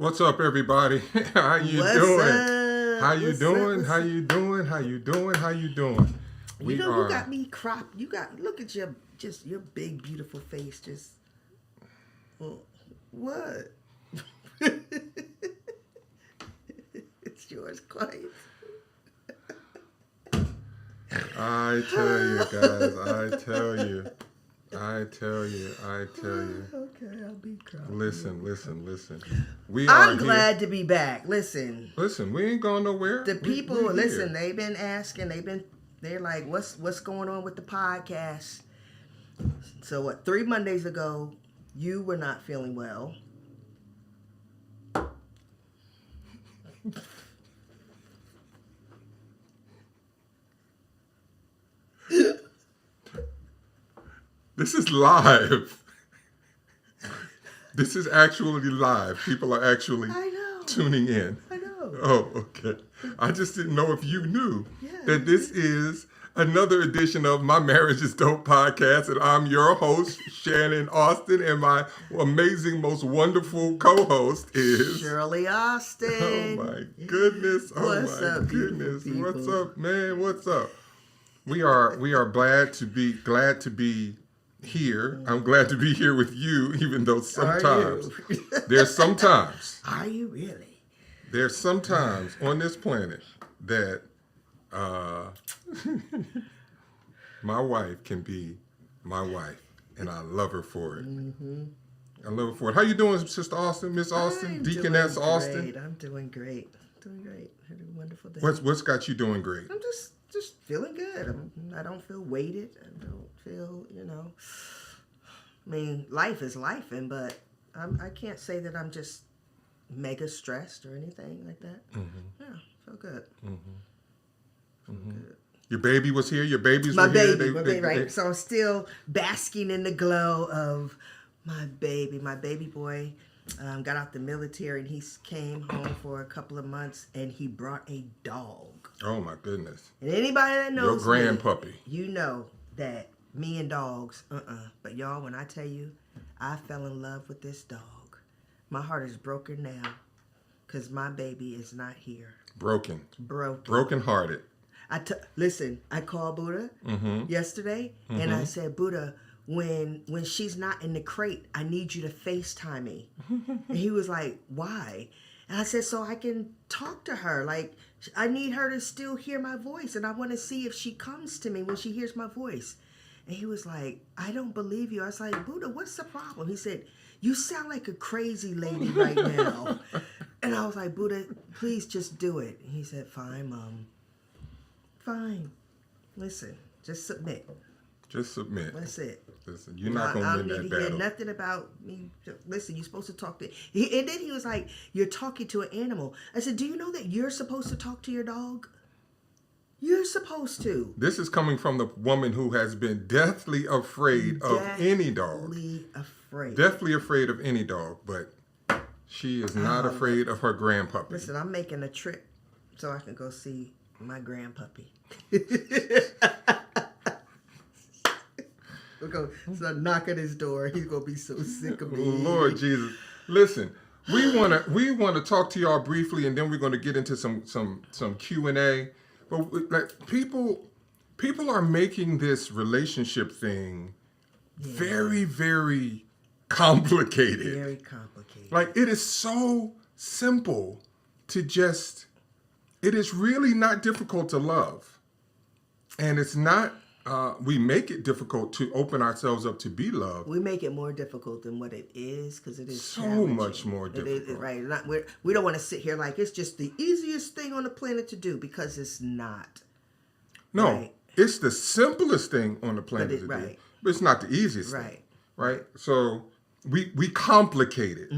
What's up, everybody? How you What's doing? up? How you What's doing? up? How you doing? How you doing? How you doing? You got me cropped. Look at your big beautiful face. Just what? It's yours, quiet. I tell you, guys. I tell you. Okay, I'll be cropped. Listen. I'm glad to be back. Listen, we ain't going nowhere. the people, we listen, they've been asking. They're like, what's going on with the podcast? So what? 3 Mondays ago, you were not feeling well. This is live. This is actually live. People are actually tuning in. I know. Oh, okay. I just didn't know if you knew Yeah. that this is another edition of My Marriage is Dope podcast, and I'm your host, Shannon Austin, and my amazing, most wonderful co-host is Shirley Austin. Oh my goodness! Oh What's my up, goodness! beautiful What's people? up, man? What's up? We are glad to be here. I'm glad to be here with you, even though sometimes there's sometimes Are you really? there's sometimes on this planet that my wife can be my wife, and I love her for it. Mm-hmm. I love her for it. How you doing, Sister Austin, Miss Austin, I'm Deaconess doing Austin? great. I'm doing great. Had a wonderful day. What's got you doing great? I'm just feeling good. I don't feel weighted. I don't feel, I mean, life is lifing, but I can't say that I'm just mega stressed or anything like that. Mm-hmm. Yeah, feel good. Mm-hmm. Good. Your baby was here. Your babies My were baby, here. my baby, right? So I'm still basking in the glow of my baby. My baby boy got out the military, and he came home for a couple of months, and he brought a dog. Oh my goodness! And anybody that knows your me, grandpuppy, you know that me and dogs, But y'all, when I tell you, I fell in love with this dog. My heart is broken now, because my baby is not here. broken hearted. Listen, I called Buddha yesterday, and I said, Buddha, when she's not in the crate, I need you to FaceTime me. And he was like, why? And I said, so I can talk to her. Like, I need her to still hear my voice, and I want to see if she comes to me when she hears my voice. And he was like, I don't believe you. I was like, Buddha, what's the problem? He said, you sound like a crazy lady right now. And I was like, Buddha, please just do it. And he said, fine, Mom. Fine. Listen, just submit. Just submit. That's it. Listen, you're not going to win that battle. I don't need to hear nothing about me. Listen, you're supposed to talk to... And then he was like, you're talking to an animal. I said, do you know that you're supposed to talk to your dog? You're supposed to. This is coming from the woman who has been deathly afraid of any dog. Deathly afraid of any dog, but she is not afraid of her grandpuppy. Listen, I'm making a trip so I can go see my grandpuppy. We're going to knock at his door. He's going to be so sick of me. Lord Jesus. Listen, we want to talk to y'all briefly, and then we're going to get into some Q&A. But like people are making this relationship thing very, very complicated. Very complicated. Like, it is so simple to just... It is really not difficult to love. And it's not... we make it difficult to open ourselves up to be loved. We make it more difficult than what it is, because it is so much more difficult. It is, right? We don't want to sit here like it's just the easiest thing on the planet to do, because it's not. No, right? It's the simplest thing on the planet to do, but it's not the easiest thing. Right? So we complicate it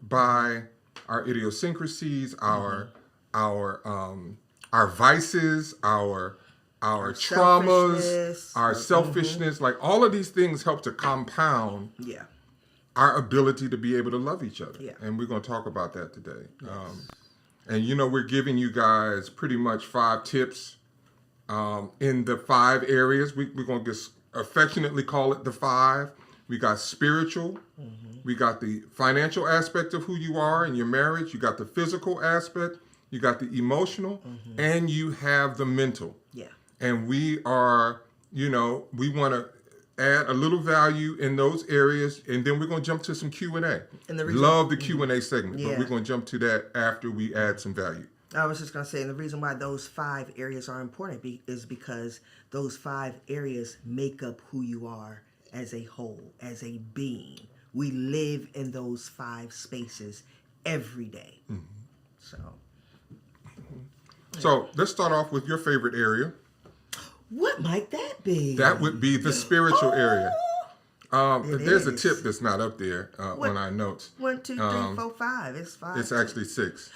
by our idiosyncrasies, our vices, our traumas, our selfishness. Like, all of these things help to compound our ability to be able to love each other. Yeah. And we're going to talk about that today. Yes. And, we're giving you guys pretty much 5 tips in the 5 areas. We're going to just affectionately call it the 5. we got spiritual, we got the financial aspect of who you are in your marriage, you got the physical aspect, you got the emotional, and you have the mental. Yeah. And we are, we want to add a little value in those areas, and then we're going to jump to some Q&A. And the reason, Love the Q&A segment, but Yeah. we're going to jump to that after we add some value. I was just going to say, and the reason why those 5 areas are important is because those 5 areas make up who you are as a whole, as a being. We live in those 5 spaces every day. So let's start off with your favorite area. What might that be? That would be the spiritual area. There's a is. tip that's not up there on our notes. 1, 2, 3, 4, 5. It's 5. It's actually 6.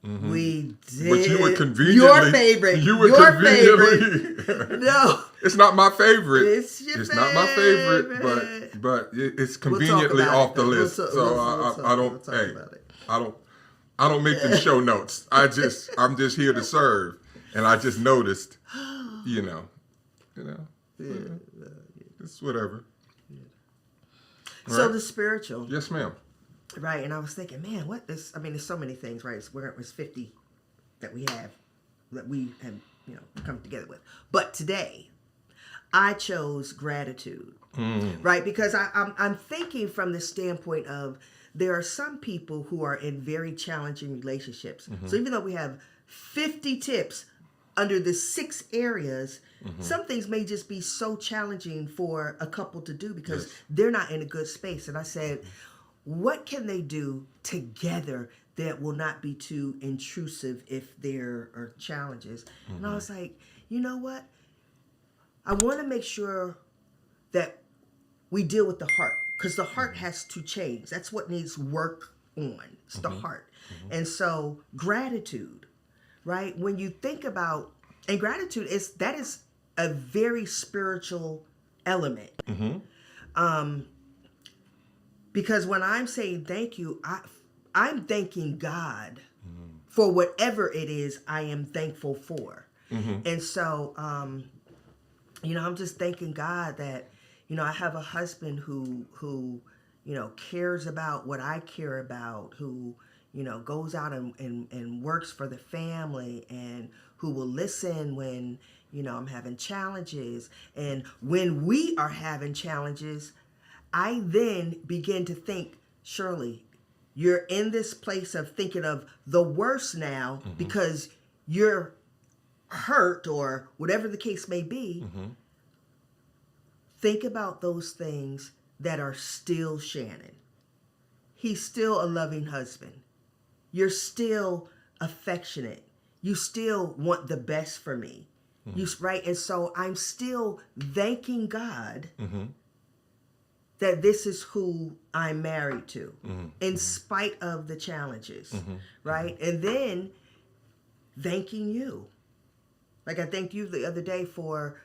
We did. But you were conveniently. Your favorite. You were Your conveniently. favorite. No. It's not my favorite. It's not my favorite, but it's conveniently off the list. I don't make them show notes. I'm just here to serve, and I just noticed, it's whatever. So Right? the spiritual. Yes, ma'am. Right, and I was thinking, man, there's so many things, right? It's 50 that we have come together with. But today, I chose gratitude, right? Because I'm thinking from the standpoint of there are some people who are in very challenging relationships. So even though we have 50 tips under the 6 areas, some things may just be so challenging for a couple to do because they're not in a good space. And I said, what can they do together that will not be too intrusive if there are challenges? And I was like, you know what? I want to make sure that we deal with the heart, because the heart has to change. That's what needs work on. It's the heart. And so gratitude, right? When you think about, and gratitude is a very spiritual element. Because when I'm saying thank you, I'm thanking God for whatever it is I am thankful for. And so, I'm just thanking God that, I have a husband who cares about what I care about, who, goes out and works for the family, and who will listen when, I'm having challenges. And when we are having challenges, I then begin to think, Shirley, you're in this place of thinking of the worst now because you're hurt or whatever the case may be. Think about those things that are still Shannon. He's still a loving husband. You're still affectionate. You still want the best for me. Right? And so I'm still thanking God that this is who I'm married to, in spite of the challenges, right? And then thanking you. Like I thanked you the other day for,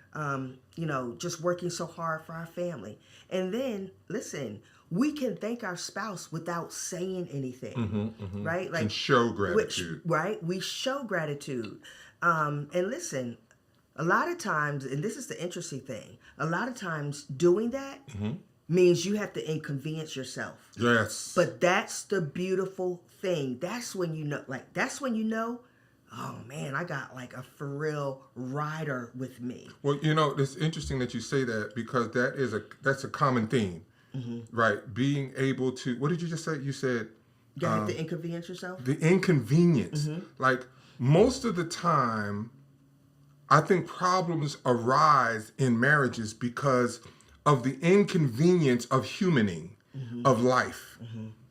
just working so hard for our family. And then, listen, we can thank our spouse without saying anything, right? Like, and show gratitude. Right? We show gratitude. And listen, a lot of times, and this is the interesting thing, a lot of times doing that means you have to inconvenience yourself. Yes. But that's the beautiful thing. That's when you know, oh man, I got like a for real rider with me. Well, it's interesting that you say that, because that's a common theme, right? Being able to, what did you just say? You said You have to inconvenience yourself? the inconvenience. Like most of the time, I think problems arise in marriages because of the inconvenience of humaning, of life.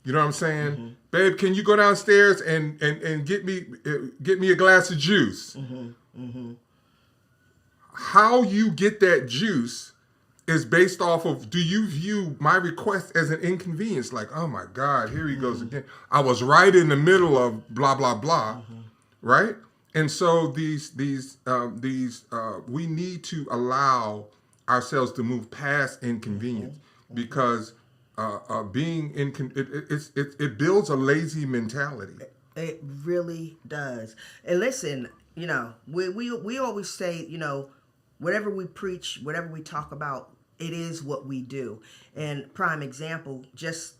You know what I'm saying? Babe, can you go downstairs and get me a glass of juice? How you get that juice is based off of, do you view my request as an inconvenience? Like, oh my God, here he goes again. I was right in the middle of blah, blah, blah, right? And so these we need to allow ourselves to move past inconvenience, because it builds a lazy mentality. It really does. And listen, we always say, whatever we preach, whatever we talk about it is what we do. And prime example, just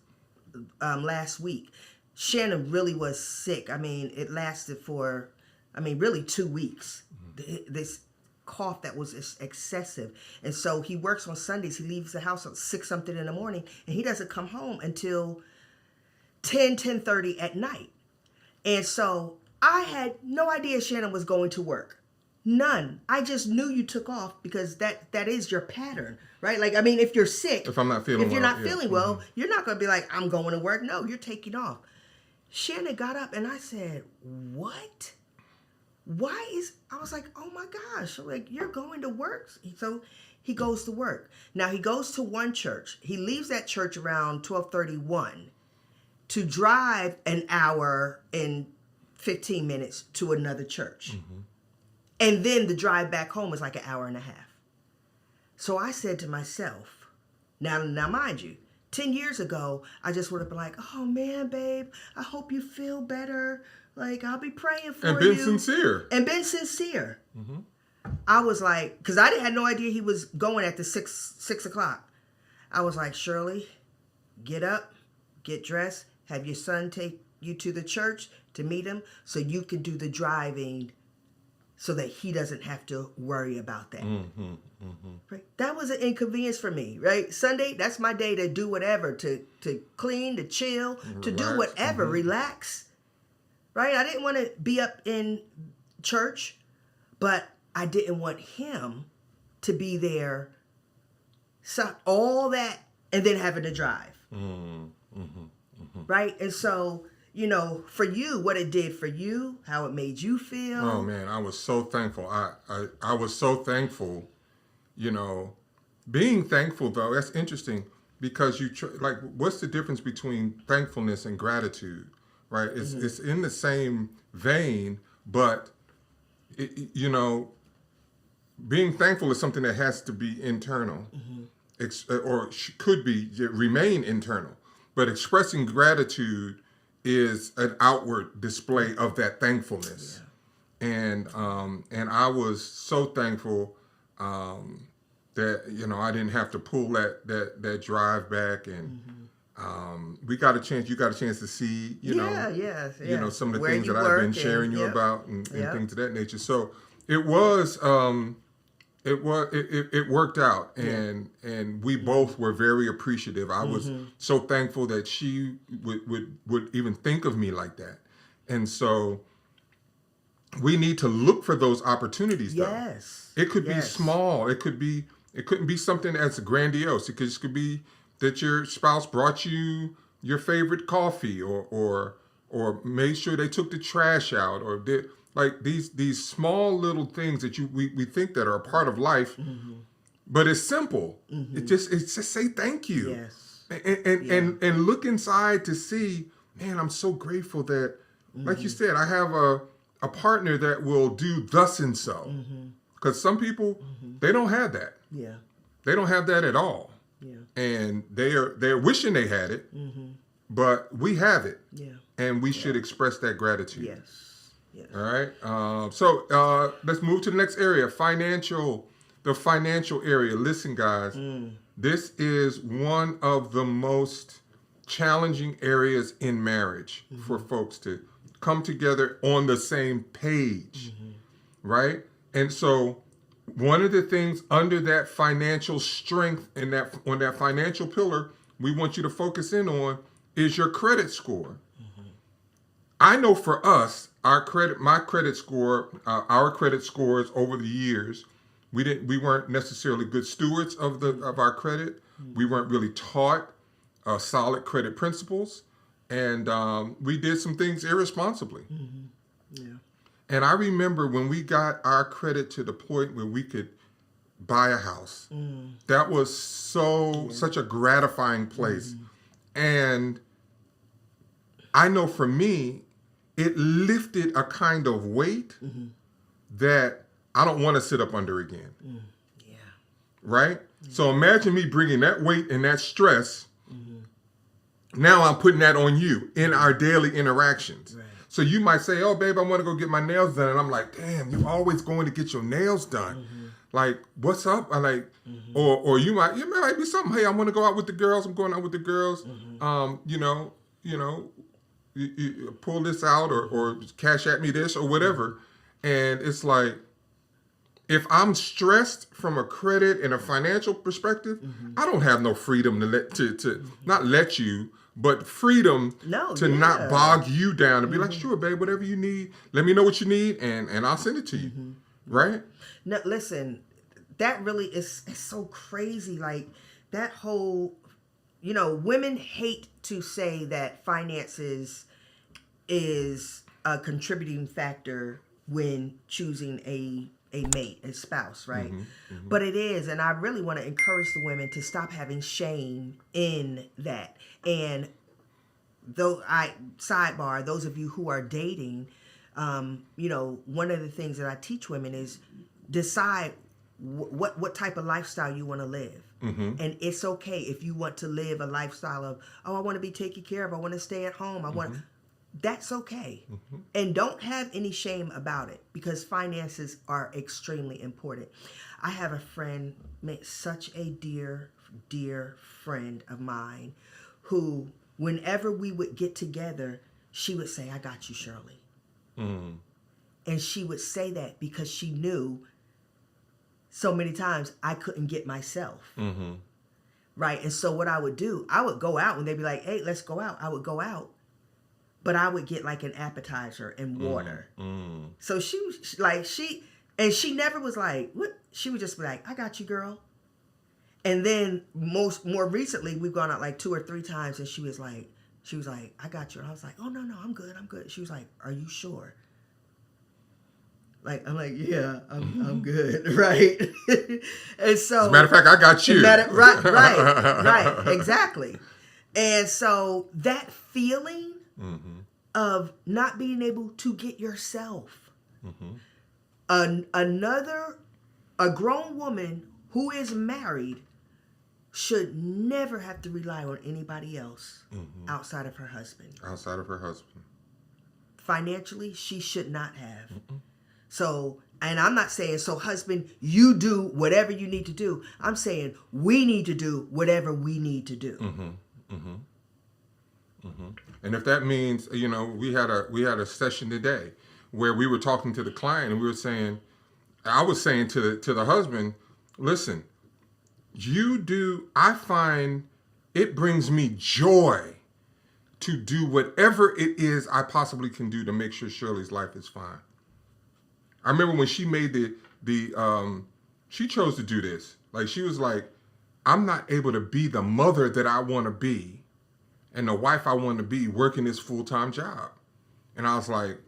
last week, Shannon really was sick. I mean, it lasted for, really 2 weeks. This cough that was excessive. And so he works on Sundays. He leaves the house at 6 something in the morning, and he doesn't come home until 10:30 at night. And so I had no idea Shannon was going to work. None. I just knew you took off because that is your pattern, right? Like, I mean, if you're sick, if I'm not feeling if you're well, not feeling well, you're not going to be like, I'm going to work. No, you're taking off. Shannon got up and I said, what? I was like, oh my gosh, like, you're going to work? So he goes to work. Now he goes to one church. He leaves that church around 12:31 to drive an hour and 15 minutes to another church. And then the drive back home is like an hour and a half. So I said to myself, now mind you, 10 years ago, I just would have been like, oh man, babe, I hope you feel better. Like, I'll be praying for you. And been sincere. I was like, because I had no idea he was going at the 6 o'clock. I was like, Shirley, get up, get dressed, have your son take you to the church to meet him so you can do the driving so that he doesn't have to worry about that. Right? That was an inconvenience for me, right? Sunday, that's my day to do whatever, to clean, to chill, to do whatever, relax. Right? I didn't want to be up in church, but I didn't want him to be there, so all that, and then having to drive. Right? And so, you know, for you, what it did for you, how it made you feel. Oh man, I was so thankful. I was so thankful, you know. Being thankful though, that's interesting because like, what's the difference between thankfulness and gratitude? Right? It's in the same vein, but you know, being thankful is something that has to be internal, or could remain internal. But expressing gratitude is an outward display of that thankfulness, and I was so thankful that, you know, I didn't have to pull that drive back, and you got a chance to see, you know, some of the things that I've been sharing you about and things of that nature. So it was. It worked out, and we both were very appreciative. I was so thankful that she would even think of me like that, and so we need to look for those opportunities. Though. It could be small. It couldn't be something that's grandiose. It could be that your spouse brought you your favorite coffee, or made sure they took the trash out, or did. Like these small little things that we think that are a part of life, but it's simple. It's just say thank you, and look inside to see, man, I'm so grateful that, like you said, I have a partner that will do thus and so. Because some people they don't have that. They don't have that at all. And they're wishing they had it, but we have it, and we should express that gratitude. All right. So let's move to the next area, the financial area. Listen, guys, this is one of the most challenging areas in marriage for folks to come together on the same page, right? And so one of the things under that financial strength and on that financial pillar we want you to focus in on is your credit score. I know for us, our credit scores over the years, we weren't necessarily good stewards of our credit. We weren't really taught solid credit principles, and we did some things irresponsibly. And I remember when we got our credit to the point where we could buy a house. That was such a gratifying place, and I know for me, it lifted a kind of weight that I don't want to sit up under again. Right? So imagine me bringing that weight and that stress. Now I'm putting that on you in our daily interactions. So you might say, oh, babe, I want to go get my nails done. And I'm like, damn, you're always going to get your nails done. Like, what's up? I like, or you might be something. Hey, I want to go out with the girls. I'm going out with the girls. You pull this out or cash at me this or whatever. And it's like, if I'm stressed from a credit and a financial perspective, I don't have no freedom to not let you, but freedom to not bog you down and be like, sure, babe, whatever you need, let me know what you need, and I'll send it to you, right? No, listen, that really is so crazy. Like that whole, women hate to say that finances is a contributing factor when choosing a mate, a spouse, right? But it is, and I really want to encourage the women to stop having shame in that. And though sidebar, those of you who are dating, one of the things that I teach women is decide what type of lifestyle you want to live. And it's okay if you want to live a lifestyle of, I want to be taken care of, I want to stay at home, that's okay. And don't have any shame about it, because finances are extremely important. I have a friend, such a dear, dear friend of mine, who whenever we would get together, she would say, I got you, Shirley. And she would say that because she knew so many times I couldn't get myself. Right? And so what I would do, I would go out when they'd be like, hey, let's go out. I would go out. But I would get like an appetizer and water. So she was like, she never was like, what? She would just be like, I got you, girl. And then more recently, we've gone out like 2 or 3 times, and she was like, I got you. And I was like, oh, no, I'm good. She was like, are you sure? Like, I'm like, yeah, I'm good, right? And so, as a matter of fact, I got you. Right, exactly. And so that feeling of not being able to get yourself, a grown woman who is married should never have to rely on anybody else outside of her husband. Financially, she should not have. So, and I'm not saying, so husband, you do whatever you need to do. I'm saying we need to do whatever we need to do. And if that means, we had a session today where we were talking to the client, and I was saying to the husband, listen, I find it brings me joy to do whatever it is I possibly can do to make sure Shirley's life is fine. I remember when she made she chose to do this. Like, she was like, I'm not able to be the mother that I want to be and the wife I want to be working this full-time job. And I was like,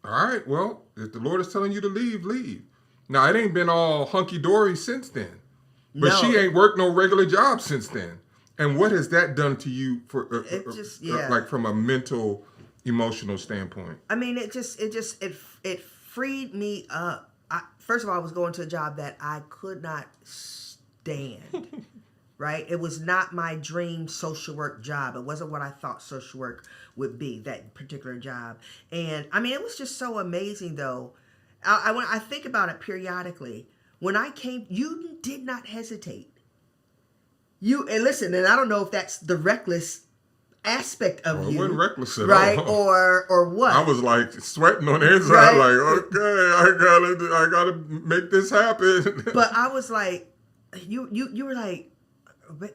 all right, well, if the Lord is telling you to leave, leave. Now, it ain't been all hunky-dory since then. But she ain't worked no regular job since then. And what has that done to you like from a mental, emotional standpoint? I mean, it freed me up. First of all, I was going to a job that I could not stand. Right? It was not my dream social work job. It wasn't what I thought social work would be, that particular job. And I mean, it was just so amazing, though. When I think about it periodically, when I came, you did not hesitate. And listen, and I don't know if that's the reckless aspect of you. It wasn't reckless at right? all. Or what? I was like sweating on the inside, right? Like, okay, I gotta make this happen. But I was like, you were like,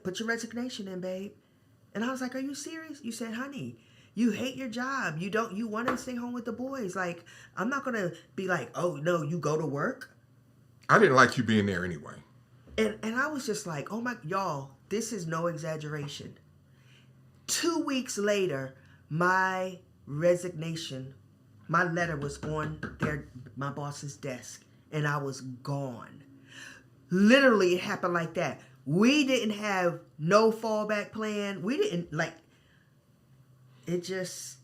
put your resignation in, babe. And I was like, are you serious? You said, honey, you hate your job. You want to stay home with the boys. Like, I'm not going to be like, oh, no, you go to work. I didn't like you being there anyway. And I was just like, oh, y'all, this is no exaggeration. 2 weeks later, my resignation, my letter was on my boss's desk, and I was gone. Literally, it happened like that. We didn't have no fallback plan. We didn't, it just,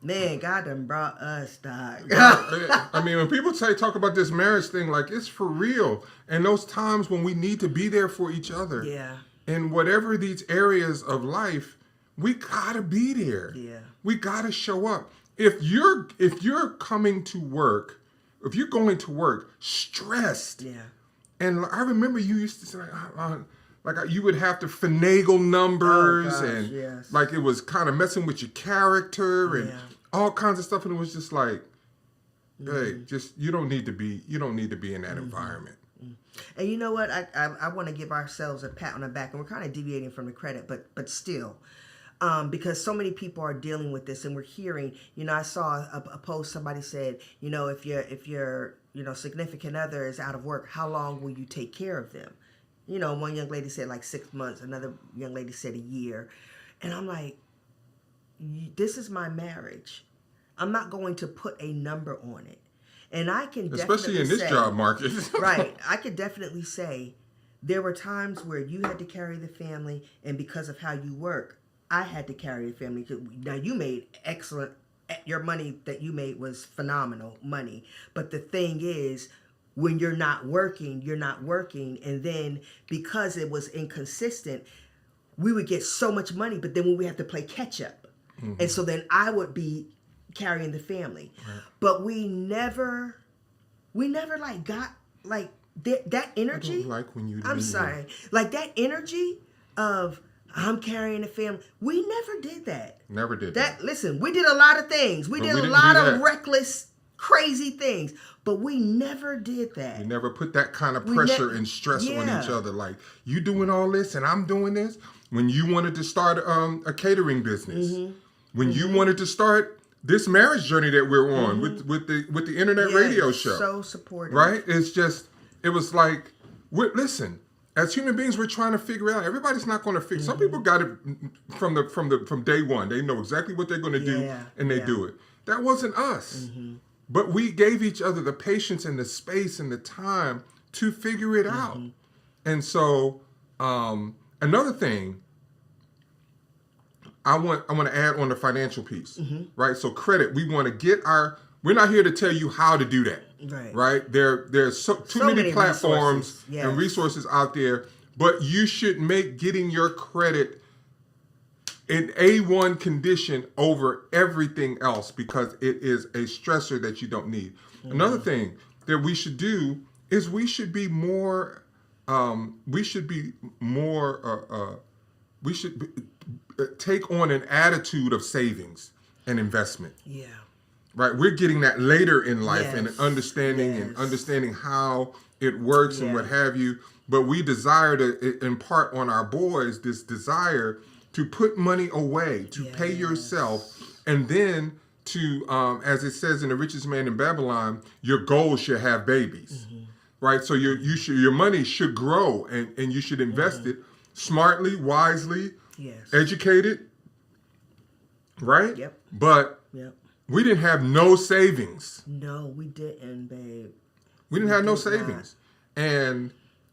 man, God done brought us, dog. I mean, when people talk about this marriage thing, like, it's for real. And those times when we need to be there for each other. Yeah. In whatever these areas of life, we gotta be there. Yeah. We gotta show up. If you're coming to work, if you're going to work stressed, Yeah. and I remember you used to say, you would have to finagle numbers, Oh, gosh, and yes. like it was kind of messing with your character and Yeah. all kinds of stuff, and it was just like, hey, just you don't need to be in that environment. And you know what? I want to give ourselves a pat on the back, and we're kind of deviating from the credit, but still. Because so many people are dealing with this, and we're hearing, I saw a post, somebody said, if your significant other is out of work, how long will you take care of them? One young lady said like 6 months, another young lady said a year. And I'm like, this is my marriage. I'm not going to put a number on it. And I can Especially definitely in this say, job market. right, I could definitely say there were times where you had to carry the family, and because of how you work, I had to carry the family. Now, you made excellent, your money that you made was phenomenal money. But the thing is, when you're not working. And then because it was inconsistent, we would get so much money, but then when we have to play catch up. And so then I would be carrying the family. Right. But we never like got like that energy. I don't like when you I'm sorry. Like that energy of I'm carrying the family. We never did that. Never did that. Listen, we did a lot of things. We did a lot of reckless, crazy things. But we never did that. We never put that kind of pressure and stress on each other. Like, you doing all this and I'm doing this. When you wanted to start a catering business. When you wanted to start this marriage journey that we're on with the internet radio show. So supportive. Right? It was like, listen, as human beings, we're trying to figure out. Everybody's not going to figure. Some people got it from day one. They know exactly what they're going to do, and they do it. That wasn't us. But we gave each other the patience and the space and the time to figure it out. And so, another thing, I want to add on the financial piece, right? So credit, we want to get we're not here to tell you how to do that, right? There's too many platforms and resources out there, but you should make getting your credit in A1 condition over everything else because it is a stressor that you don't need. Another thing that we should do is we should take on an attitude of savings and investment. Yeah. Right? We're getting that later in life and understanding how it works and what have you. But we desire to impart on our boys this desire to put money away, to pay yourself, and then to, as it says in The Richest Man in Babylon, your goal should have babies, right? So your money should grow, and you should invest it smartly, wisely, educated, right? Yep. But we didn't have no savings. No, we didn't, babe. We didn't have no savings, and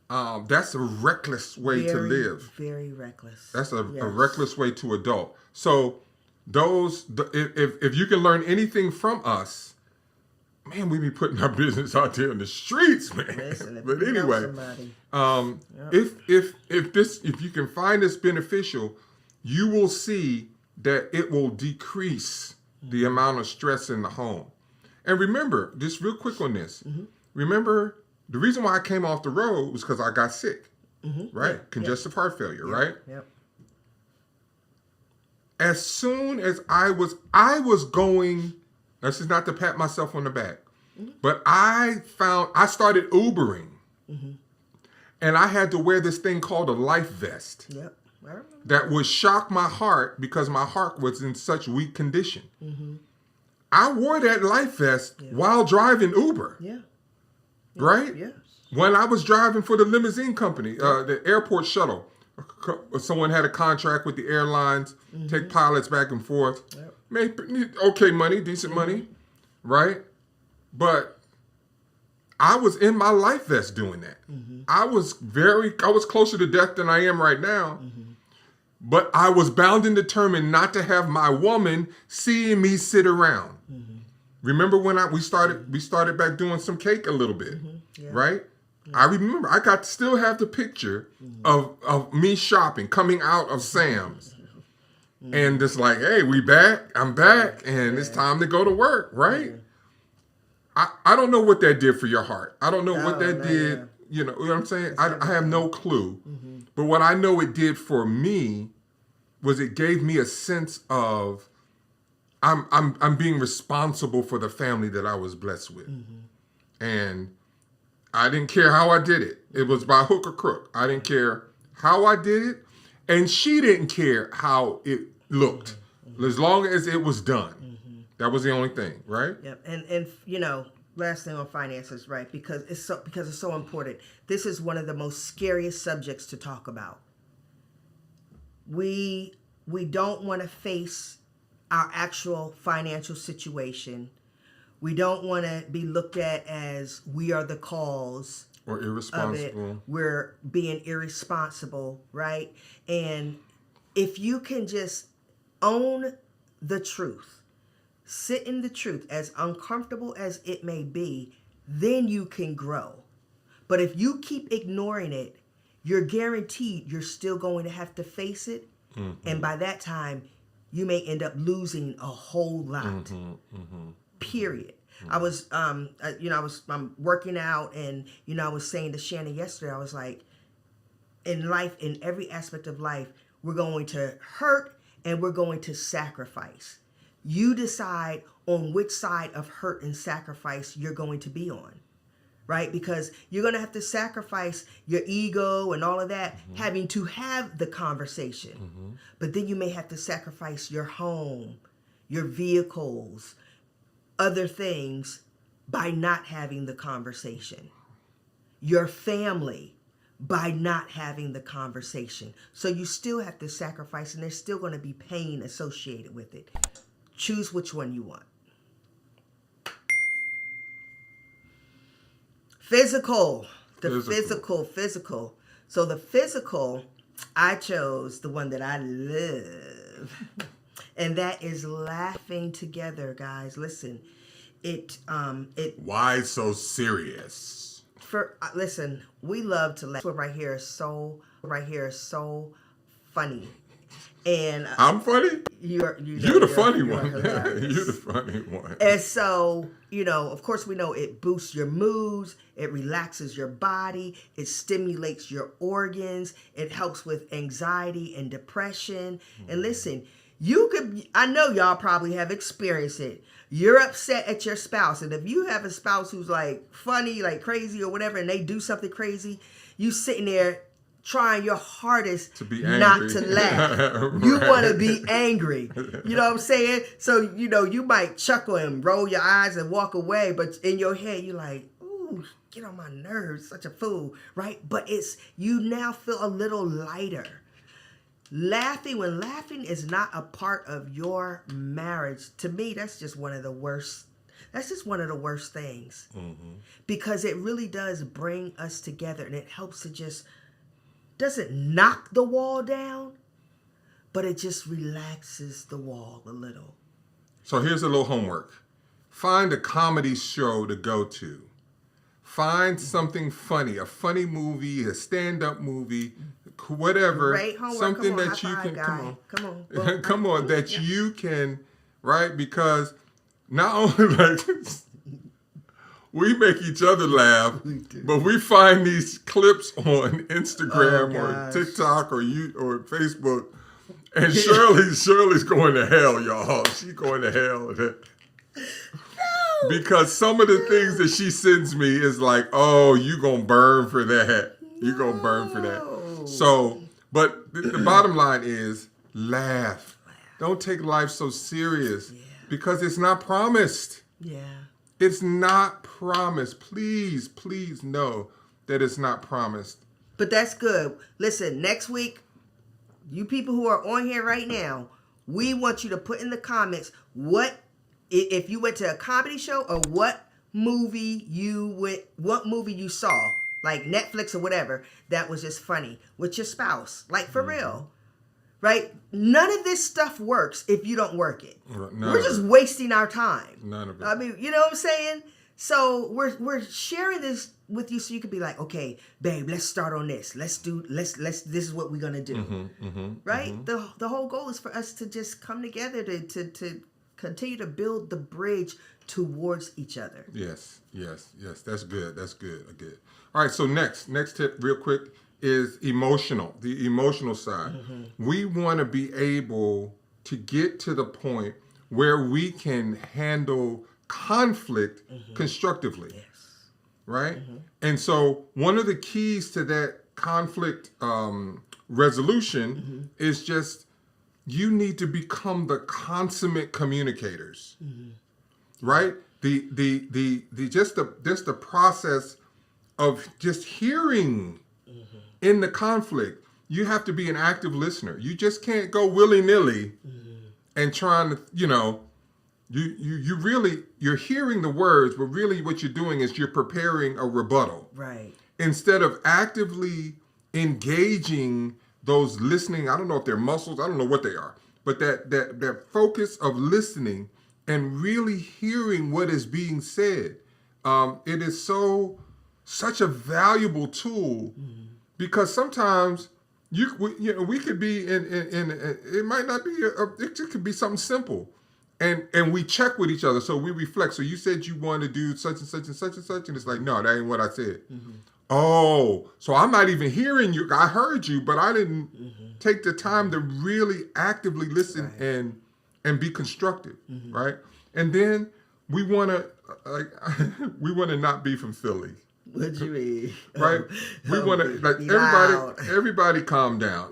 that's a reckless way to live. Very reckless. That's a reckless way to adult. So if you can learn anything from us, man, we be putting our business out there in the streets, man. Listen, but anyway, if you can find this beneficial, you will see that it will decrease the amount of stress in the home. And remember, just real quick on this. Remember, the reason why I came off the road was because I got sick, right? Congestive heart failure, right? Yep. As soon as I was going, this is not to pat myself on the back, but I started Ubering, and I had to wear this thing called a life vest. Yep. That would shock my heart because my heart was in such weak condition. I wore that life vest while driving Uber. Right? Yes. When I was driving for the limousine company, the airport shuttle, someone had a contract with the airlines, take pilots back and forth. Made okay money, decent money, right? But I was in my life vest doing that. I was closer to death than I am right now. But I was bound and determined not to have my woman seeing me sit around. Remember when we started back doing some cake a little bit, right? I remember I still have the picture of me shopping, coming out of Sam's, and just like, hey, I'm back, and it's time to go to work, right? I don't know what that did for your heart. I don't know what that no, did. yeah. You know what I'm saying? I have no clue. But what I know it did for me was it gave me a sense of I'm being responsible for the family that I was blessed with. And I didn't care how I did it. It was by hook or crook. I didn't care how I did it. And she didn't care how it looked. As long as it was done. That was the only thing, right? Yep. And you know, last thing on finances, right? Because it's so important. This is one of the most scariest subjects to talk about. We don't want to face our actual financial situation. We don't want to be looked at as we are the cause Or of irresponsible. it. We're being irresponsible, right? And if you can just own the truth, sit in the truth, as uncomfortable as it may be, then you can grow. But if you keep ignoring it, you're guaranteed you're still going to have to face it. And by that time, you may end up losing a whole lot. Period. I was, I'm working out, and I was saying to Shannon yesterday, I was like, in life, in every aspect of life, we're going to hurt and we're going to sacrifice. You decide on which side of hurt and sacrifice you're going to be on, right? Because you're going to have to sacrifice your ego and all of that, having to have the conversation. But then you may have to sacrifice your home, your vehicles, other things by not having the conversation. Your family by not having the conversation. So you still have to sacrifice, and there's still going to be pain associated with it. Choose which one you want. Physical. Physical. So the physical, I chose the one that I love. And that is laughing together, guys. Listen, it Why so serious? listen, we love to laugh. This one right here is so funny. And I'm funny? You're the funny one. hilarious. You're the funny one. And so, of course, we know it boosts your moods, it relaxes your body, it stimulates your organs, it helps with anxiety and depression. And listen, I know y'all probably have experienced it. You're upset at your spouse, and if you have a spouse who's like funny, like crazy or whatever, and they do something crazy, you sitting there trying your hardest to be not angry. to laugh. Right. You want to be angry. You know what I'm saying? So, you might chuckle and roll your eyes and walk away, but in your head, you're like, ooh, get on my nerves, such a fool, right? But you now feel a little lighter. When laughing is not a part of your marriage, to me, that's just one of the worst. That's just one of the worst things. Because it really does bring us together, and it helps to just doesn't knock the wall down, but it just relaxes the wall a little. So here's a little homework. Find a comedy show to go to. Find something funny, a funny movie, a stand-up movie, whatever. Great homework. Something Come on, that you high can five, guy. Come on. Boom. come on, that you can, right? Because not only like we make each other laugh, but we find these clips on Instagram or TikTok or Facebook, and Shirley's going to hell, y'all. She's going to hell. Because some of the things that she sends me is like, oh, you gonna burn for that. You gonna burn for that. So, but the bottom line is laugh. Don't take life so serious because it's not promised. Yeah. It's not promised. Please know that it's not promised. But that's good. Listen, next week, you people who are on here right now, we want you to put in the comments if you went to a comedy show or what movie you saw, like Netflix or whatever, that was just funny with your spouse. Like for real. Right? None of this stuff works if you don't work it. We're just wasting our time. None of it. I mean, you know what I'm saying? So we're sharing this with you so you could be like, okay, babe, let's start on this. This is what we're gonna do. Right? The whole goal is for us to just come together to continue to build the bridge towards each other. Yes. That's good. Good. All right. So next tip, real quick, is emotional. The emotional side. We want to be able to get to the point where we can handle conflict constructively. Yes. Right. And so one of the keys to that conflict resolution is just you need to become the consummate communicators. Right? Just the process of just hearing in the conflict. You have to be an active listener. You just can't go willy-nilly and trying to, you really, you're hearing the words, but really what you're doing is you're preparing a rebuttal. Right. Instead of actively engaging those listening, I don't know if they're muscles, I don't know what they are, but that focus of listening and really hearing what is being said. It is such a valuable tool because sometimes we could be in it might not be it could be something simple, and we check with each other, so we reflect. So you said you want to do such and such and such and such, and it's like, no, that ain't what I said. Oh, so I'm not even hearing you. I heard you, but I didn't take the time to really actively listen and be constructive, right? And then we want to not be from Philly. What you mean? Right? We want to everybody calm down.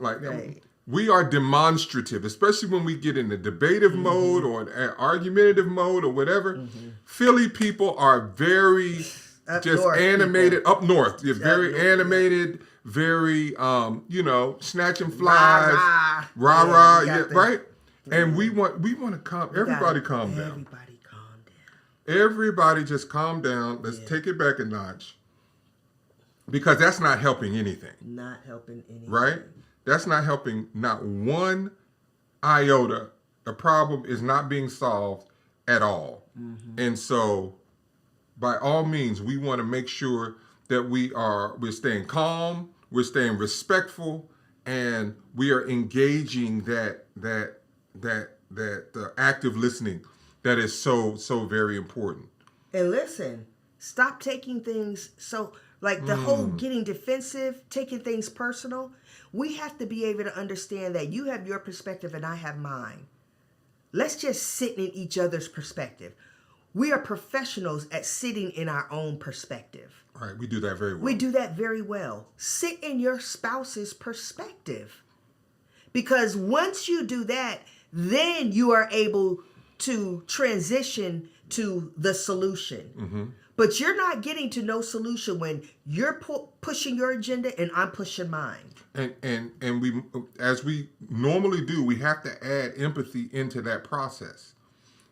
We are demonstrative, especially when we get in the debative mode or an argumentative mode or whatever. Philly people are very animated people. Up north. They're very animated, very snatching flies, rah, right? And we want to calm down. Everybody calm down. Everybody just calm down. Let's take it back a notch. Because that's not helping anything. Not helping anything. Right? That's not helping not one iota. The problem is not being solved at all. And so, by all means, we want to make sure that we're staying calm, we're staying respectful, and we are engaging that active listening that is so very important. And listen, stop taking things the whole getting defensive, taking things personal. We have to be able to understand that you have your perspective and I have mine. Let's just sit in each other's perspective. We are professionals at sitting in our own perspective. All right, we do that very well. We do that very well. Sit in your spouse's perspective. Because once you do that, then you are able to transition to the solution. But you're not getting to no solution when you're pushing your agenda and I'm pushing mine. And we, as we normally do, we have to add empathy into that process.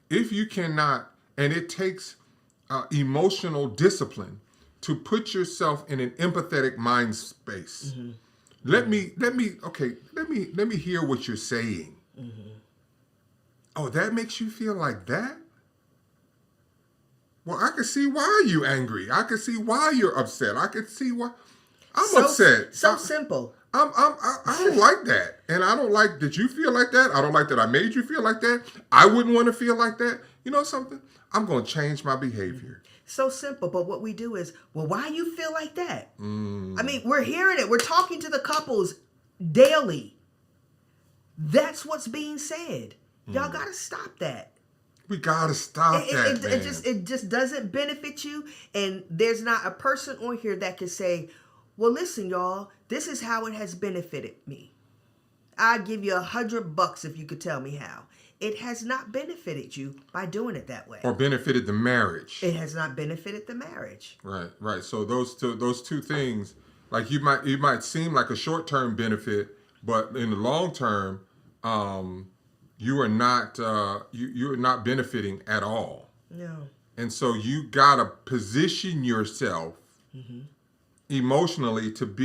If you cannot, and it takes emotional discipline to put yourself in an empathetic mind space. Let me hear what you're saying. Oh, that makes you feel like that? Well, I can see why you're angry. I can see why you're upset. I can see why I'm upset. Simple. I don't like that. And I don't like that you feel like that. I don't like that I made you feel like that. I wouldn't want to feel like that. You know something? I'm going to change my behavior. So simple. But what we do is, well, why you feel like that? I mean, we're hearing it. We're talking to the couples daily. That's what's being said. Y'all got to stop that. We gotta stop that, man. It just doesn't benefit you, and there's not a person on here that can say, "Well, listen, y'all, this is how it has benefited me. I'd give you $100 if you could tell me how." It has not benefited you by doing it that way, or benefited the marriage. It has not benefited the marriage. Right. So those two things, like you might seem like a short-term benefit, but in the long term, you are not you're not benefiting at all. No. And so you gotta position yourself emotionally to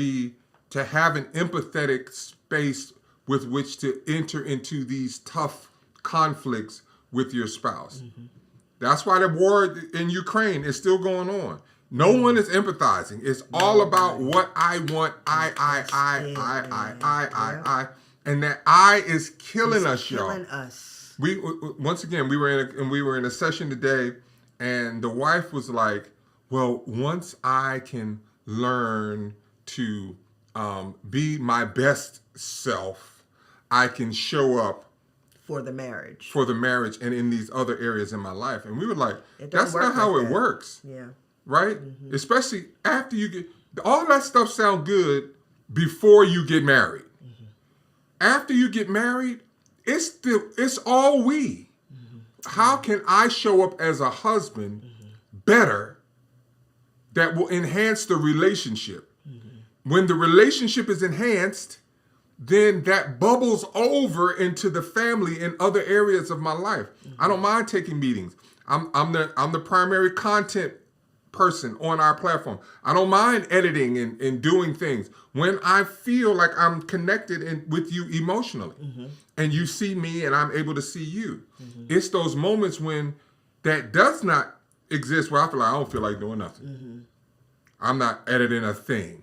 have an empathetic space with which to enter into these tough conflicts with your spouse. That's why the war in Ukraine is still going on. No one is empathizing. It's all about what I want. I. And that I is killing us, y'all. Killing us. We once again we were in a session today, And the wife was like, well, once I can learn to be my best self, I can show up For the marriage. and in these other areas in my life. And we were like, It don't that's work not how like it that. works. Yeah. Right? Especially after you get, all that stuff sound good before you get married. After you get married, it's all we. How can I show up as a husband better that will enhance the relationship? When the relationship is enhanced, then that bubbles over into the family in other areas of my life. I don't mind taking meetings. I'm the primary content person on our platform. I don't mind editing and doing things when I feel like I'm connected with you emotionally, and you see me and I'm able to see you. It's those moments when that does not exist, where I feel like I don't feel like doing nothing. I'm not editing a thing.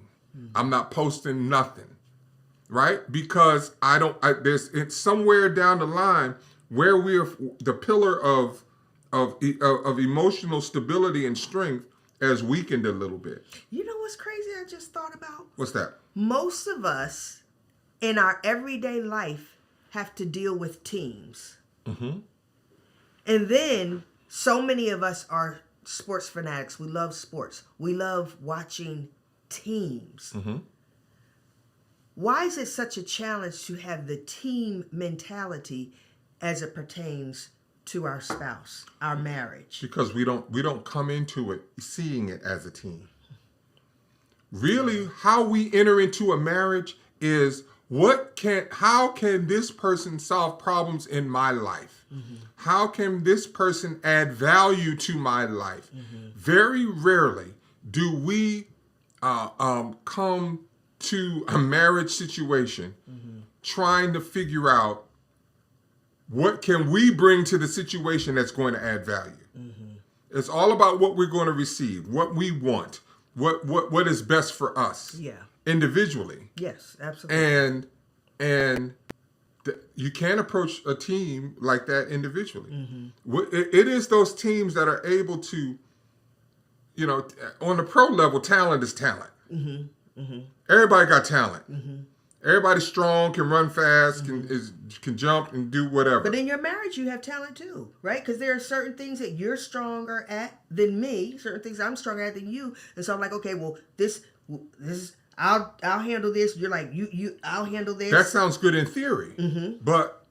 I'm not posting nothing. Right? Because it's somewhere down the line where we're the pillar of emotional stability and strength has weakened a little bit. You know what's crazy I just thought about? What's that? Most of us in our everyday life have to deal with teams. And then so many of us are sports fanatics. We love sports. We love watching teams. Why is it such a challenge to have the team mentality as it pertains to our spouse, our marriage? Because we don't come into it seeing it as a team. Really, how we enter into a marriage is how can this person solve problems in my life? How can this person add value to my life? Very rarely do we come to a marriage situation trying to figure out what can we bring to the situation that's going to add value. It's all about what we're going to receive, what we want, what is best for us individually. Yes, absolutely. And you can't approach a team like that individually. It is those teams that are able to, on the pro level, talent is talent. Everybody got talent. Everybody's strong, can run fast, can jump and do whatever. But in your marriage, you have talent too, right? Because there are certain things that you're stronger at than me, certain things I'm stronger at than you, and so I'm like, okay, well, this is I'll handle this. You're like, I'll handle this. That sounds good in theory, but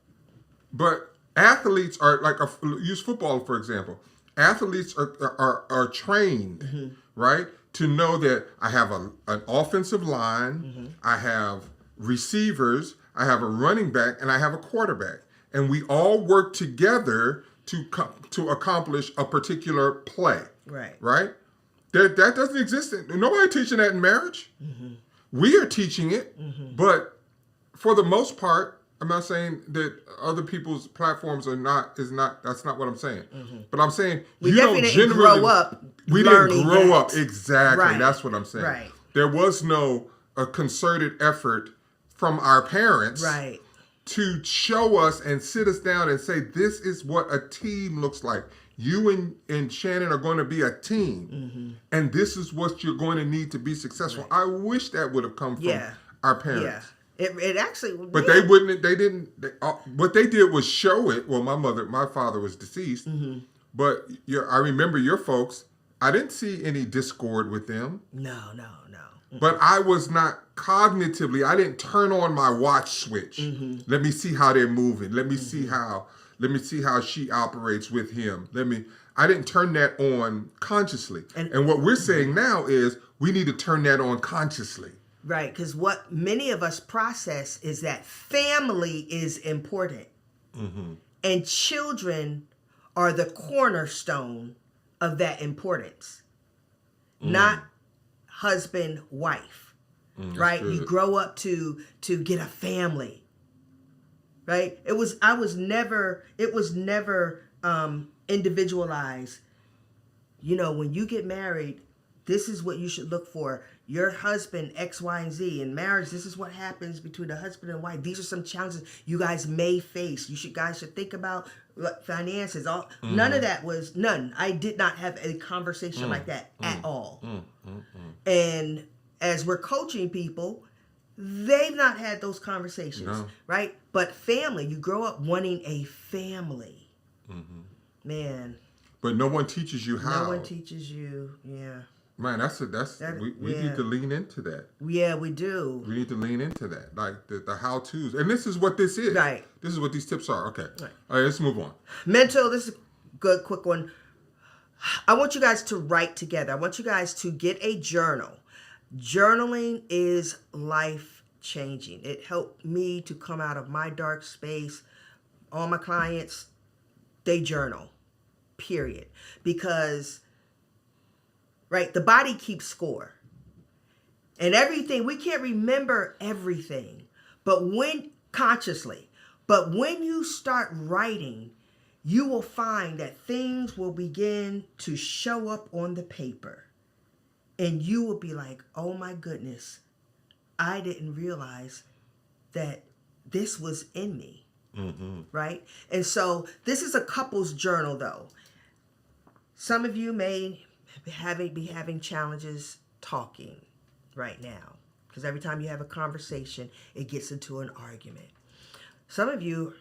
athletes are like use football for example. Athletes are trained, right, to know that I have an offensive line, I have receivers, I have a running back, and I have a quarterback, and we all work together to accomplish a particular play. Right. That doesn't exist. Nobody teaching that in marriage. We are teaching it, but for the most part, I'm not saying that other people's platforms that's not what I'm saying. But I'm saying we definitely didn't grow up. We didn't grow up. Exactly. Right. That's what I'm saying. Right. There was no concerted effort from our parents to show us and sit us down and say, this is what a team looks like. You and Shannon are going to be a team, and this is what you're going to need to be successful. I wish that would have come from our parents. It actually, but they wouldn't. They didn't. What they did was show it. Well, my father was deceased, but I remember your folks. I didn't see any discord with them. No. But I was not cognitively. I didn't turn on my watch switch. Let me see how they're moving. Let me see how she operates with him. I didn't turn that on consciously. And what we're saying now is we need to turn that on consciously. Right, because what many of us process is that family is important. And children are the cornerstone of that importance. Not husband, wife. Right? Good. You grow up to get a family. Right? It was never individualized. When you get married, this is what you should look for. your husband X, Y, and Z. In marriage, this is what happens between the husband and wife. These are some challenges you guys may face. Guys should think about finances. None of that was none. I did not have a conversation like that at all. And as we're coaching people, they've not had those conversations, right? But family, you grow up wanting a family. Man. But no one teaches you how. No one teaches you, yeah. Man, we need to lean into that. Yeah, we do. We need to lean into that, like the how-tos. And this is what this is. Right. This is what these tips are. Okay. Right. All right, let's move on. Mental, this is a good, quick one. I want you guys to write together. I want you guys to get a journal. Journaling is life-changing. It helped me to come out of my dark space. All my clients, they journal, period. Because... right, the body keeps score. And everything, we can't remember everything, but when you start writing, you will find that things will begin to show up on the paper. And you will be like, oh my goodness, I didn't realize that this was in me, right? And so this is a couple's journal though. Some of you may be having challenges talking right now because every time you have a conversation it gets into an argument. Some of you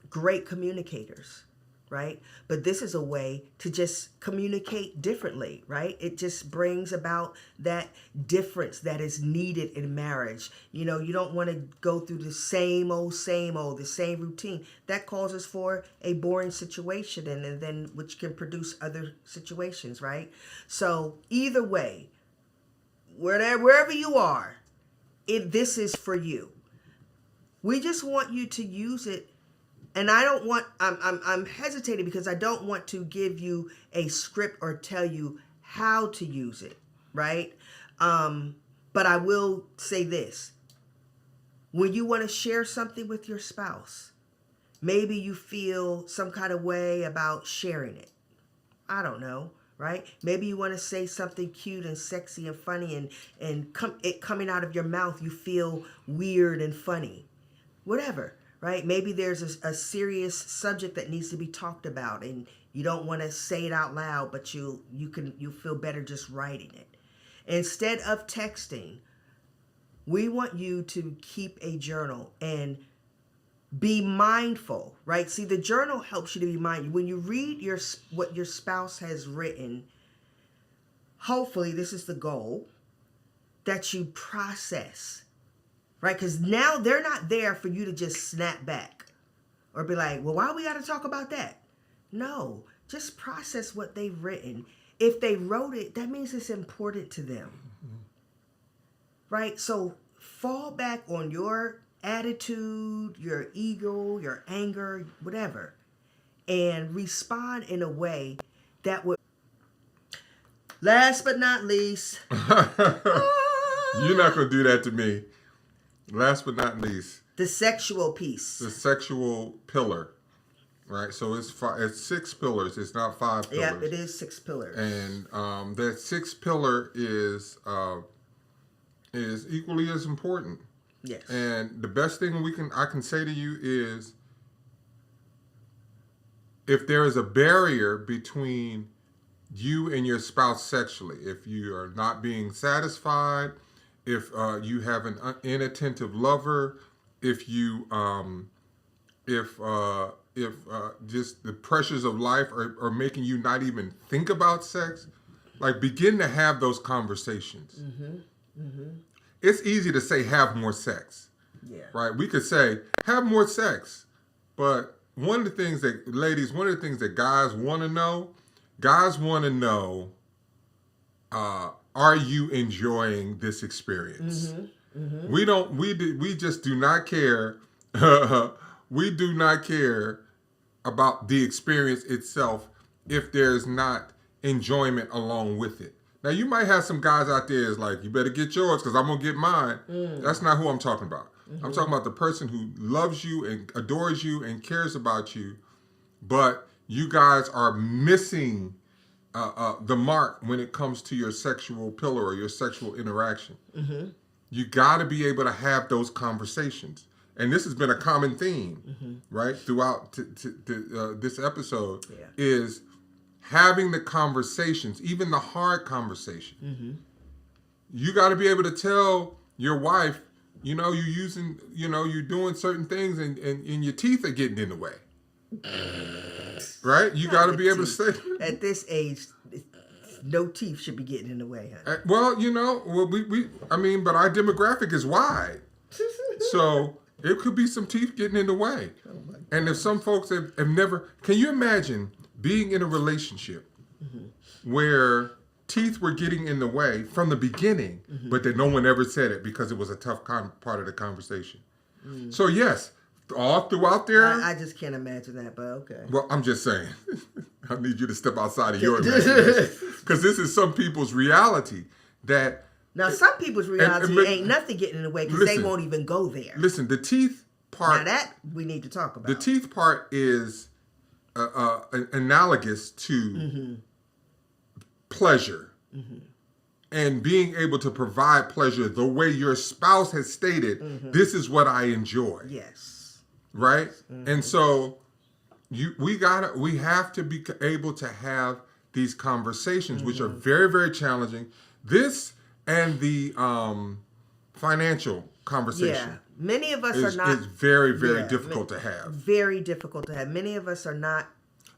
great communicators, right? But this is a way to just communicate differently, right? It just brings about that difference that is needed in marriage. You know, you don't want to go through the same old, the same routine. That causes for a boring situation and then which can produce other situations, right? So either way, wherever you are, this is for you. We just want you to use it. And I'm hesitating because I don't want to give you a script or tell you how to use it, right? But I will say this. When you want to share something with your spouse, maybe you feel some kind of way about sharing it. I don't know, right? Maybe you want to say something cute and sexy and funny and it coming out of your mouth, you feel weird and funny. Whatever. Right? Maybe there's a serious subject that needs to be talked about and you don't want to say it out loud, but you feel better just writing it. Instead of texting, we want you to keep a journal and be mindful, right? See, the journal helps you to be mindful. When you read what your spouse has written, hopefully this is the goal, that you process. Right? Because now they're not there for you to just snap back or be like, well, why we got to talk about that? No, just process what they've written. If they wrote it, that means it's important to them. Right? So fall back on your attitude, your ego, your anger, whatever, and respond in a way that would. Last but not least. You're not going to do that to me. Last but not least, the sexual piece. The sexual pillar, right? So it's 6 pillars. It's not 5 pillars. Yep, it is 6 pillars. And that 6th pillar is equally as important. Yes. And the best thing I can say to you is, if there is a barrier between you and your spouse sexually, if you are not being satisfied, if you have an inattentive lover, if just the pressures of life are making you not even think about sex, like begin to have those conversations. It's easy to say have more sex, right? We could say have more sex, but one of the things that guys want to know, are you enjoying this experience? We just do not care. We do not care about the experience itself if there's not enjoyment along with it. Now, you might have some guys out there is like, you better get yours because I'm going to get mine. That's not who I'm talking about. I'm talking about the person who loves you and adores you and cares about you, but you guys are missing the mark when it comes to your sexual pillar or your sexual interaction. You got to be able to have those conversations. And this has been a common theme, right, throughout this episode, is having the conversations, even the hard conversation. You got to be able to tell your wife, you're using, you're doing certain things and your teeth are getting in the way. Right? You got to be able to say. At this age, no teeth should be getting in the way, honey. Well, but our demographic is wide. So it could be some teeth getting in the way. Oh, and if some folks have never, can you imagine being in a relationship where teeth were getting in the way from the beginning, but that no one ever said it because it was a tough part of the conversation? So yes, all throughout there. I just can't imagine that, but okay. Well, I'm just saying, I need you to step outside of your imagination because this is some people's reality. Now, some people's reality ain't nothing getting in the way because they won't even go there. Listen, the teeth part. Now that we need to talk about. The teeth part is analogous to pleasure and being able to provide pleasure the way your spouse has stated. This is what I enjoy. Yes. Right, and so we have to be able to have these conversations, which are very, very challenging. This and the financial conversation. Yeah, many of us are not. It's very, very difficult to have. Very difficult to have. Many of us are not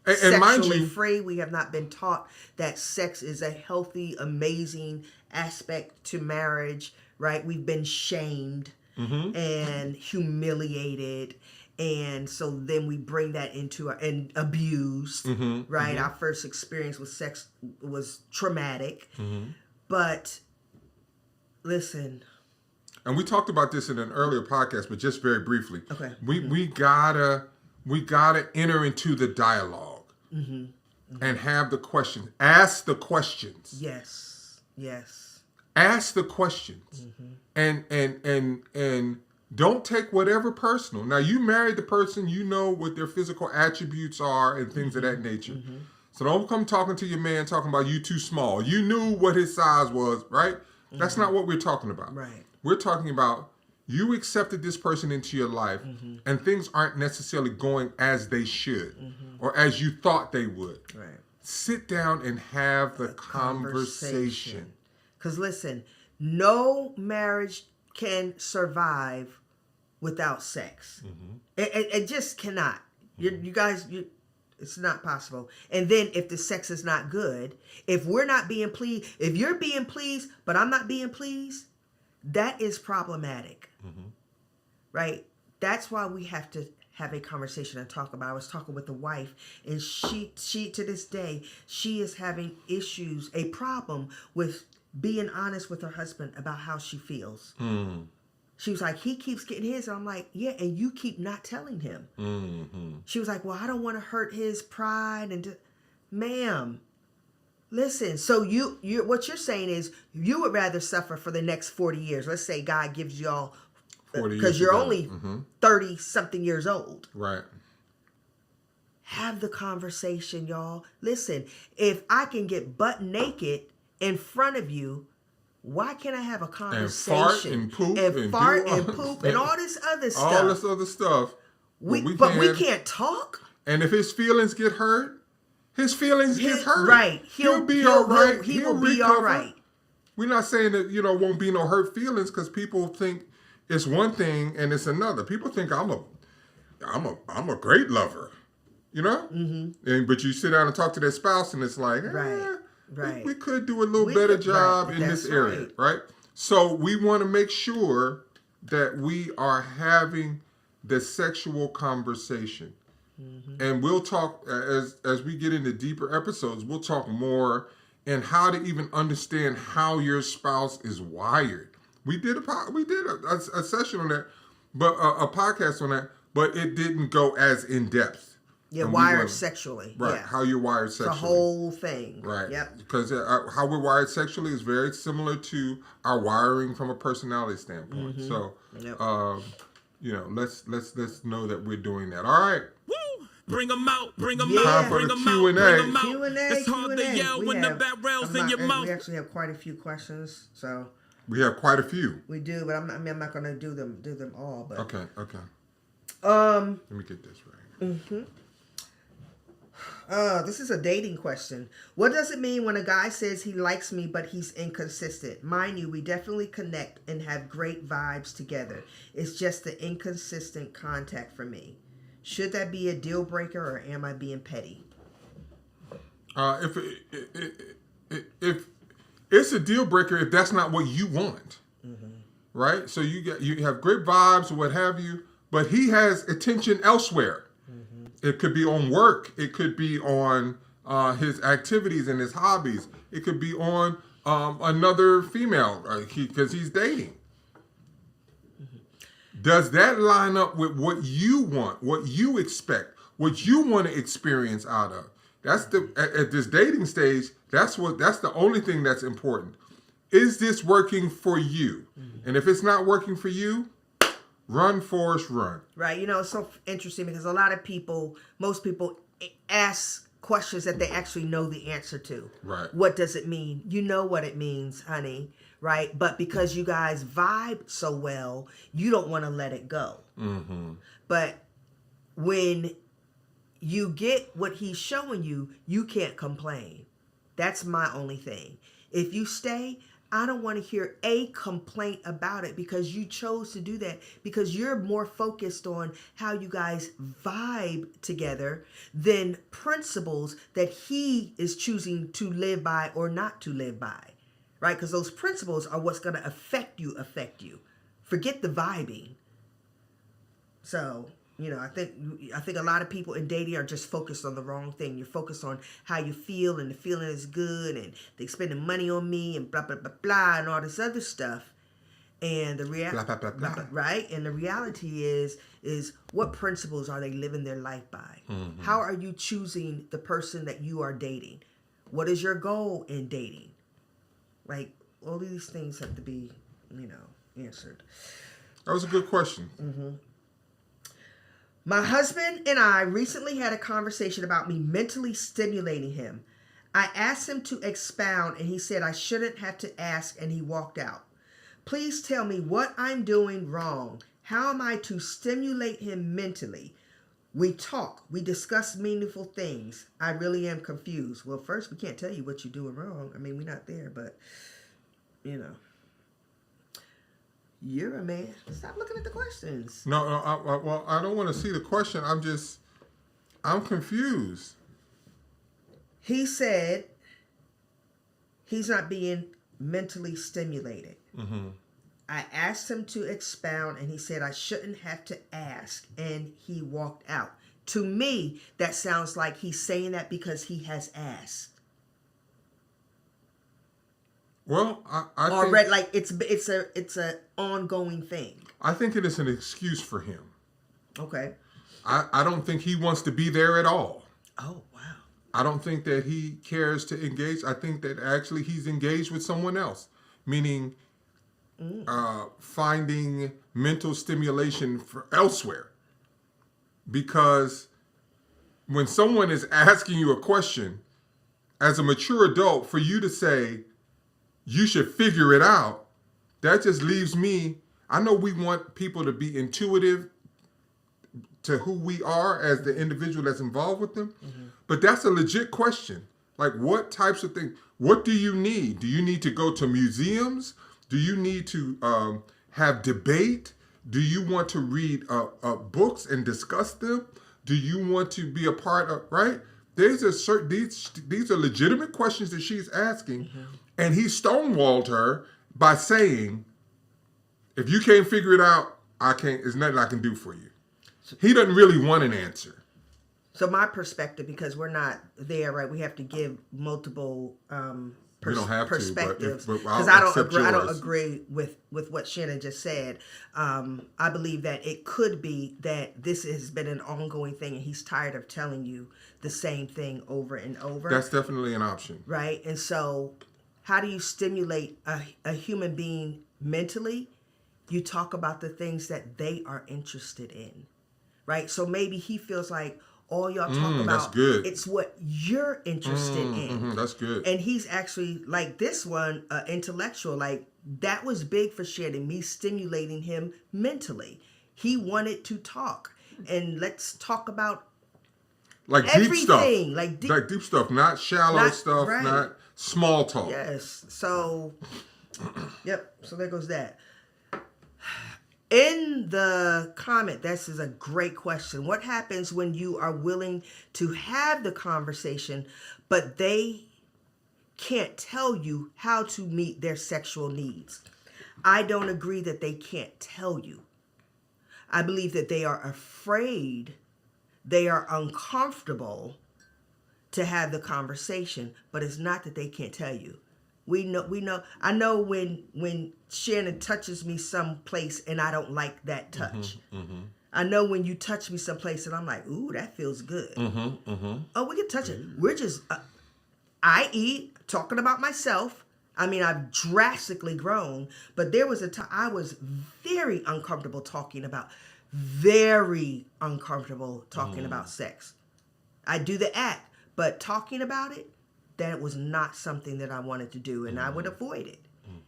and sexually free. We have not been taught that sex is a healthy, amazing aspect to marriage. Right? We've been shamed and humiliated. And so then we bring that into and abused, right? Our first experience with sex was traumatic. But listen. And we talked about this in an earlier podcast, but just very briefly. Okay. We gotta enter into the dialogue and have the questions. Ask the questions. Yes. Yes. Ask the questions. And don't take whatever personal. Now, you married the person, you know what their physical attributes are and things of that nature. So don't come talking to your man talking about you too small. You knew what his size was, right? That's not what we're talking about. Right. We're talking about you accepted this person into your life and things aren't necessarily going as they should or as you thought they would. Right. Sit down and have the conversation. Because listen, no marriage can survive without sex. It just cannot. You guys, it's not possible. And then if the sex is not good, if we're not being pleased, if you're being pleased, but I'm not being pleased, that is problematic. Right? That's why we have to have a conversation and talk about it. I was talking with the wife, and she to this day, she is having issues, a problem with being honest with her husband about how she feels. She was like, he keeps getting his. And I'm like, yeah, and you keep not telling him. She was like, well, I don't want to hurt his pride. And ma'am, listen. So you what you're saying is you would rather suffer for the next 40 years. Let's say God gives y'all 40 because you're only 30 something years old. Right. Have the conversation, y'all. Listen, if I can get butt naked in front of you, why can't I have a conversation? And fart and poop and poop and all this other stuff. All this other stuff. We can't talk. And if his feelings get hurt, his feelings get hurt. Right. He'll be all right. He will be all right. We're not saying that, won't be no hurt feelings because people think it's one thing and it's another. People think I'm a great lover. But you sit down and talk to their spouse and it's like, Right. We could do a little better job in this area, right? So we want to make sure that we are having the sexual conversation. And we'll talk, as we get into deeper episodes, we'll talk more and how to even understand how your spouse is wired. We did a session on that, but a podcast on that, but it didn't go as in depth. Yeah, wired sexually. Right, yeah. how you're wired sexually. The whole thing. Right. Yep. Because how we're wired sexually is very similar to our wiring from a personality standpoint. So, let's know that we're doing that. All right. Woo! Bring them out, bring them Yeah. out, Time for bring the them out, Q&A. bring them out. Q&A, It's hard to Q&A. yell when the barrel's in your mouth. We actually have quite a few questions, so We have quite a few. we do, but I'm not going to do them all. But Okay. Let me get this right. This is a dating question. What does it mean when a guy says he likes me but he's inconsistent? Mind you, we definitely connect and have great vibes together. It's just the inconsistent contact for me. Should that be a deal breaker or am I being petty? If it's a deal breaker, if that's not what you want, right? So you have great vibes or what have you, but he has attention elsewhere. It could be on work. It could be on his activities and his hobbies. It could be on another female because he's dating. Does that line up with what you want, what you expect, what you want to experience out of? That's at this dating stage. That's the only thing that's important. Is this working for you? And if it's not working for you, run, Forrest, run. Right. It's so interesting because a lot of people, most people ask questions that they actually know the answer to. Right. What does it mean? You know what it means, honey. Right. But because you guys vibe so well, you don't want to let it go. But when you get what he's showing you, you can't complain. That's my only thing. If you stay, I don't want to hear a complaint about it because you chose to do that because you're more focused on how you guys vibe together than principles that he is choosing to live by or not to live by, right? Because those principles are what's going to affect you. Forget the vibing. So, I think a lot of people in dating are just focused on the wrong thing. You're focused on how you feel and the feeling is good and they spending money on me and blah, blah, blah, blah, and all this other stuff. And the right? And the reality is what principles are they living their life by? How are you choosing the person that you are dating? What is your goal in dating? Like, all these things have to be, answered. That was a good question. My husband and I recently had a conversation about me mentally stimulating him. I asked him to expound and he said I shouldn't have to ask and he walked out. Please tell me what I'm doing wrong. How am I to stimulate him mentally? We talk. We discuss meaningful things. I really am confused. Well, first, we can't tell you what you're doing wrong. I mean, we're not there, but, You're a man. Stop looking at the questions. No, I don't want to see the question. I'm confused. He said he's not being mentally stimulated. I asked him to expound and he said I shouldn't have to ask and he walked out. To me, that sounds like he's saying that because he has asked. Well, I or think, read like it's a ongoing thing. I think it is an excuse for him. Okay. I don't think he wants to be there at all. Oh, wow. I don't think that he cares to engage. I think that actually he's engaged with someone else, meaning finding mental stimulation for elsewhere. Because when someone is asking you a question, as a mature adult, for you to say, you should figure it out, that just leaves me. I know we want people to be intuitive to who we are as the individual that's involved with them, but that's a legit question. Like, what types of things? What do you need? Do you need to go to museums? Do you need to have debate? Do you want to read books and discuss them? Do you want to be a part of, right? These are legitimate questions that she's asking. And he stonewalled her by saying, if you can't figure it out, there's nothing I can do for you. He doesn't really want an answer. So my perspective, because we're not there, right? We have to give multiple We don't have perspectives. to, Because I don't agree with what Shannon just said. I believe that it could be that this has been an ongoing thing and he's tired of telling you the same thing over and over. That's definitely an option. Right? And so how do you stimulate a human being mentally? You talk about the things that they are interested in. Right? So maybe he feels like, all y'all talk about. That's good. It's what you're interested in. That's good. And he's actually like this one, intellectual. Like that was big for Shannon, me stimulating him mentally. He wanted to talk, and let's talk about like everything. Deep stuff. Like deep stuff, not shallow stuff, right. not small talk. Yes. So, yep. So there goes that. In the comment, this is a great question. What happens when you are willing to have the conversation, but they can't tell you how to meet their sexual needs? I don't agree that they can't tell you. I believe that they are afraid, they are uncomfortable to have the conversation, but it's not that they can't tell you. We know. I know when Shannon touches me someplace and I don't like that touch. I know when you touch me someplace and I'm like, ooh, that feels good. Oh, we can touch it. We're just, i.e., talking about myself. I mean, I've drastically grown, but there was a time I was very uncomfortable talking about sex. I do the act, but talking about it, that was not something that I wanted to do, and I would avoid it.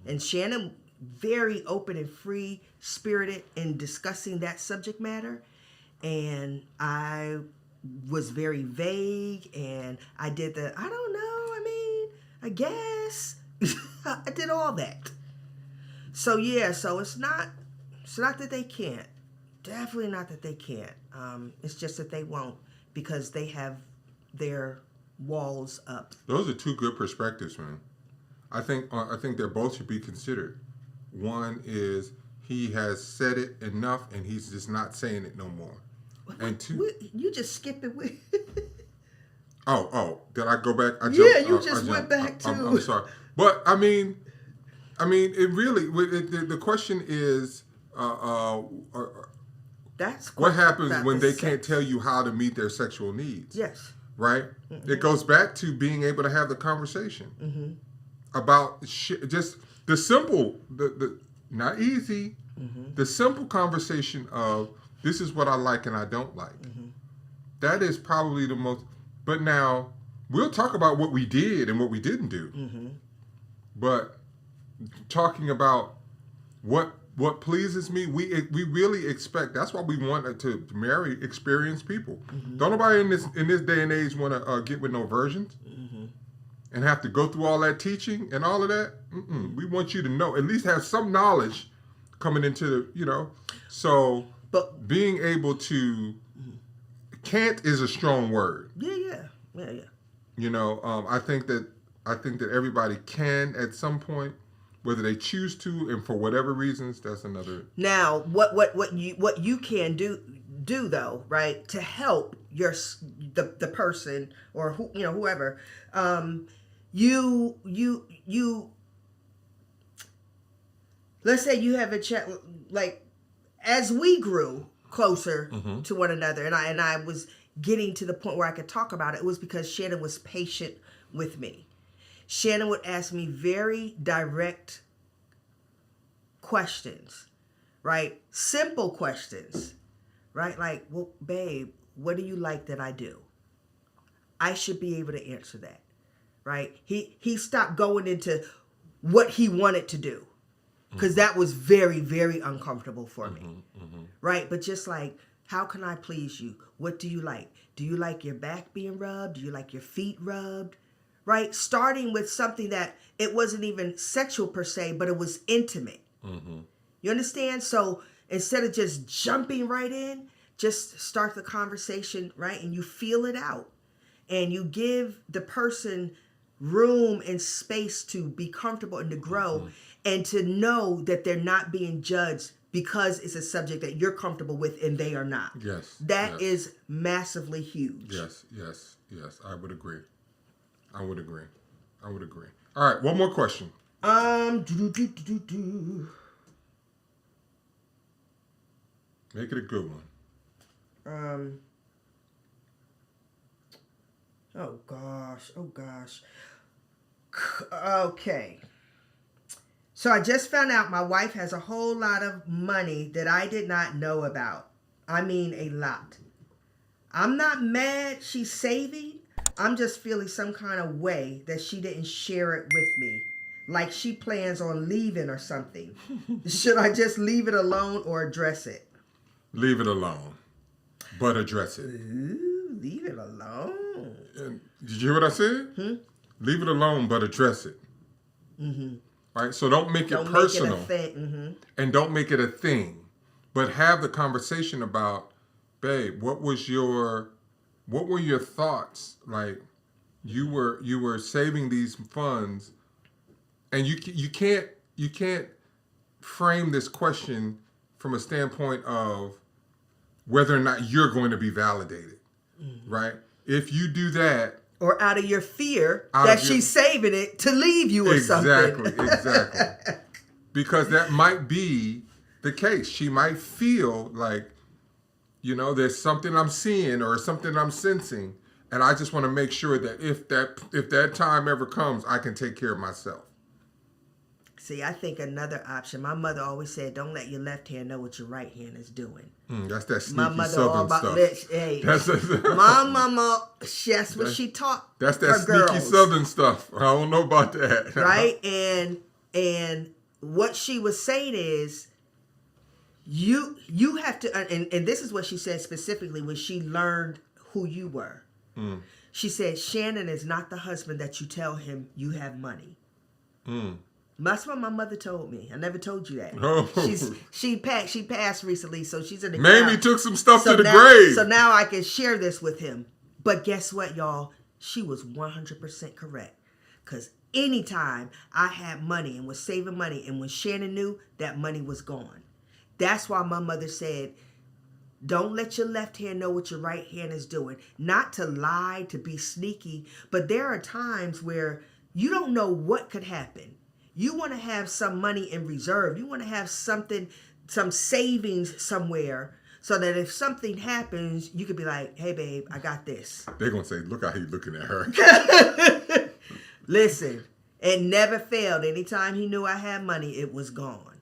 And Shannon, very open and free spirited in discussing that subject matter, and I was very vague, and I did I don't know, I mean, I guess. I did all that. So yeah, so it's not that they can't. Definitely not that they can't. It's just that they won't, because they have their walls up. Those are two good perspectives, man. I think they both should be considered. One is he has said it enough, and he's just not saying it no more. And two, you just skip it with. oh, did I go back? You just went back to. I'm sorry, but I mean, it really. The question is, that's what happens when they can't tell you how to meet their sexual needs? Yes. Right? It goes back to being able to have the conversation about just the simple, the not easy, the simple conversation of this is what I like and I don't like. That is probably the most. But now we'll talk about what we did and what we didn't do. But talking about what pleases me, we really expect. That's why we want to marry experienced people. Don't nobody in this day and age want to get with no virgins and have to go through all that teaching and all of that. We want you to know, at least have some knowledge coming into the, So, but being able to, can't is a strong word. Yeah. I think that everybody can at some point. Whether they choose to, and for whatever reasons, that's another. Now, what you can do though, right, to help the person or whoever, you let's say you have a chat, like as we grew closer to one another, and I was getting to the point where I could talk about it. It was because Shannon was patient with me. Shannon would ask me very direct questions, right? Simple questions, right? Like, well, babe, what do you like that I do? I should be able to answer that, right? He stopped going into what he wanted to do, because that was very, very uncomfortable for me, right? But just like, how can I please you? What do you like? Do you like your back being rubbed? Do you like your feet rubbed? Right? Starting with something that it wasn't even sexual per se, but it was intimate. You understand? So instead of just jumping right in, just start the conversation, right? And you feel it out. And you give the person room and space to be comfortable and to grow and to know that they're not being judged because it's a subject that you're comfortable with and they are not. Yes. That is massively huge. Yes. I would agree. All right, one more question. Make it a good one. Oh gosh. Okay. So I just found out my wife has a whole lot of money that I did not know about. I mean, a lot. I'm not mad she's saving. I'm just feeling some kind of way that she didn't share it with me. Like she plans on leaving or something. Should I just leave it alone or address it? Leave it alone, but address it. Ooh, leave it alone. And did you hear what I said? Leave it alone, but address it. Right? So don't make it personal. Make it a thing. And don't make it a thing. But have the conversation about, babe, what were your thoughts? Like you were saving these funds, and you can't frame this question from a standpoint of whether or not you're going to be validated, right? If you do that, or out of your fear that she's saving it to leave you or something. Exactly. Because that might be the case. She might feel like, there's something I'm seeing or something I'm sensing, and I just want to make sure that if that time ever comes, I can take care of myself. See, I think another option. My mother always said, "Don't let your left hand know what your right hand is doing." That's that sneaky My mother Southern all about stuff. hey, my mama. That's what she taught. That's that her sneaky girls. Southern stuff. I don't know about that. Right? And what she was saying is, you have to, and this is what she said specifically when she learned who you were. She said, Shannon is not the husband that you tell him you have money. That's what my mother told me. I never told you that. Oh. She passed recently, so she's in the Mamie ground. took some stuff to the now, grave. So now I can share this with him. But guess what, y'all? She was 100% correct. Because anytime I had money and was saving money, and when Shannon knew, that money was gone. That's why my mother said, don't let your left hand know what your right hand is doing. Not to lie, to be sneaky, but there are times where you don't know what could happen. You want to have some money in reserve. You want to have something, some savings somewhere, so that if something happens, you could be like, hey, babe, I got this. They're going to say, look how he's looking at her. Listen, it never failed. Anytime he knew I had money, it was gone.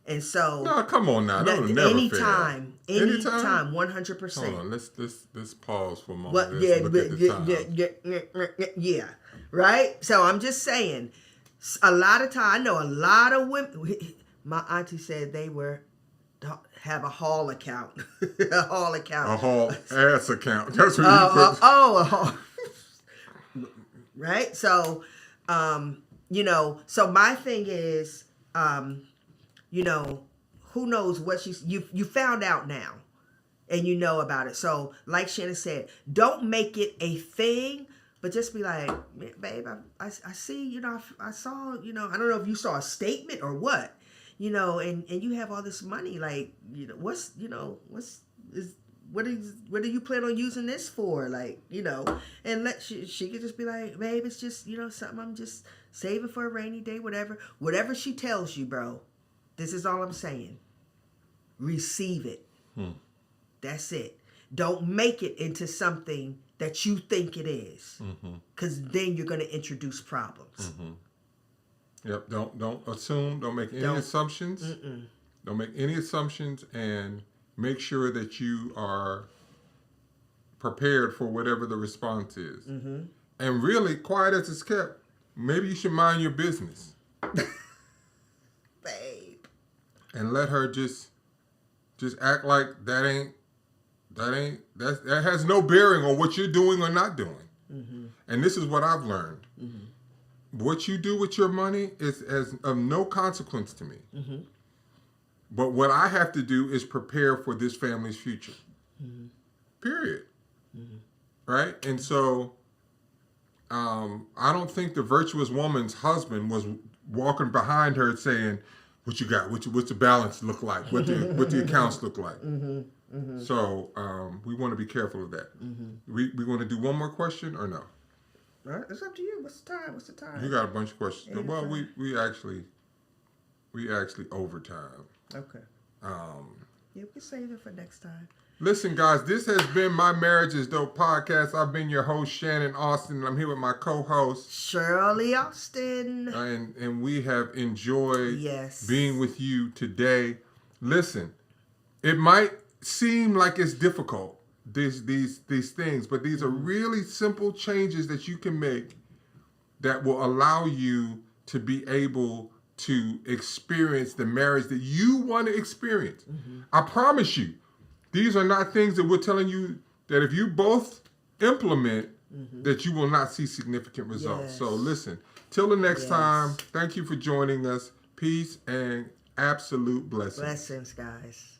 And so... No, come on now. That would never anytime, fail. Anytime, 100%. Hold on. Let's pause for a moment. But, Let's look at the time. Yeah. Right? So I'm just saying... A lot of time, I know a lot of women. My auntie said they have a hall account, a hall account, a hall ass account. That's what you put. A hall. Right. So, So my thing is, who knows what you found out now, and you know about it. So, like Shannon said, don't make it a thing. But just be like, babe, I see, I saw, I don't know if you saw a statement or what, and you have all this money, like, what do you plan on using this for? Like, and she could just be like, babe, it's just, something I'm just saving for a rainy day, whatever she tells you, bro. This is all I'm saying. Receive it. That's it. Don't make it into something that you think it is, because then you're going to introduce problems. Yep. Don't assume. Don't make any assumptions. Don't make any assumptions, and make sure that you are prepared for whatever the response is. And really, quiet as it's kept, maybe you should mind your business, Babe. And let her just act like that has no bearing on what you're doing or not doing. And this is what I've learned. What you do with your money is of no consequence to me. But what I have to do is prepare for this family's future. Period. Right? And so I don't think the virtuous woman's husband was walking behind her saying, what you got? What's the balance look like? What the accounts look like? So we want to be careful of that. We want to do one more question or no? All right, it's up to you. What's the time? You got a bunch of questions. Well, we actually overtime. Okay. Yeah, we can save it for next time. Listen, guys, this has been My Marriage is Dope podcast. I've been your host, Shannon Austin, and I'm here with my co-host, Shirley Austin. And we have enjoyed being with you today. Listen, it might seem like it's difficult, these things, but these are really simple changes that you can make that will allow you to be able to experience the marriage that you want to experience. I promise you, these are not things that we're telling you that if you both implement, that you will not see significant results. Yes. So listen, till the next Yes. time, thank you for joining us. Peace and absolute blessings. Blessings, guys.